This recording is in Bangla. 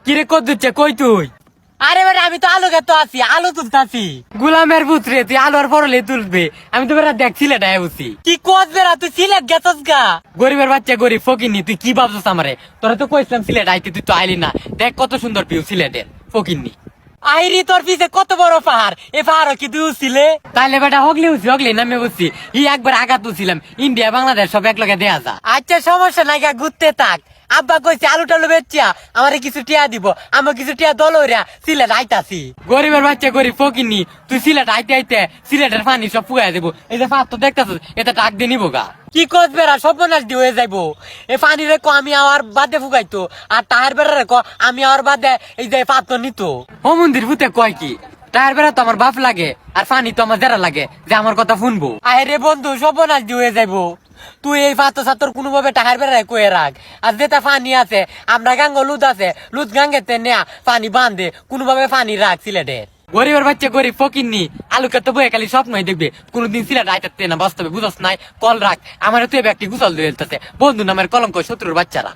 কিরে কদ্দুচ্ছে কই তুই? আরে বেটা আমি তো আলু খেতে আছি, আলু তুলতাছি। গুলামের পুত্রে তুই আলু আর পরলে তুলবে, আমি তো বেড়া দেখছিলে ডায় বুঝি। কি কোচ বেড়া তুই সিলেট গেছস গা? গরিবের বাচ্চা গরিব ফকিরনি, তুই কি ভাবছিস আমারে? তোরা তো কইছিলাম সিলেট আইতে, তুই তো আইলি না। দেখ কত সুন্দর ভিউ সিলেটের, ফকিরনি। আইরি তোর পিছে কত বড় পাহাড়, এ পাহাড় কি তুই উছিলে? তাইলে বেটা হগলি নামে বুঝছি। একবার আঘাত তুলছিলাম, ইন্ডিয়া বাংলাদেশ সব এক লগে দেয়া যা। আচ্ছা সমস্যা নাই গা, ঘুরতে থাক। আব্বা কইছে আলু টালু বেচিয়া আমারে কিছু টিয়া দিব, আমার কিছু টিয়া দলইরা সিলেট আইতাছি। গরিবের বাচ্চা গরিব ফকিরনি, তুই সিলেট আইতে আইতে সিলেটের পানি সব ফুয়াই দেবো। এই যে পাত তো দেখতেছিস, এটা টাক দিয়ে নিবো গা। কি কোচ বেড়া সর্বনাশ দিয়ে হয়ে যাইবো। এ পানি রে আমি আর বাদে ফুগাইতো, আর টায়ার বেড়া রে আমি আর বাদে এই যে পাত্র নিত। ও মন্দির ভূতে কয় কি, টায়ার বেড়া তো আমার বাপ লাগে, আর পানি তো আমার যারা লাগে যে আমার কথা শুনবো। আরে রে বন্ধু সর্বনাশ দিয়ে হয়ে যাইবো। তুই এই পাত্র সাত্তর কোনোভাবে টায়ার বেড়ায় কয়ে রাখ। আর যেটা পানি আছে, আমরা গাঙ্গ লুদ আছে, লুদ গাঙ্গেতে নেয়া পানি বান্ধে কোনোভাবে পানি রাখ সিলেটের। গরিবের বাচ্চা গরিব ফকিরনি, আলুকে তো বয়ে খালি স্বপ্নই দেখবে, কোনোদিন সিলেট আইতে না বাস্তবে বুঝস নাই। কল রাখ, আমার তুই একটি গুছল দিয়ে বন্ধু নামের কলঙ্ক শত্রুর বাচ্চারা।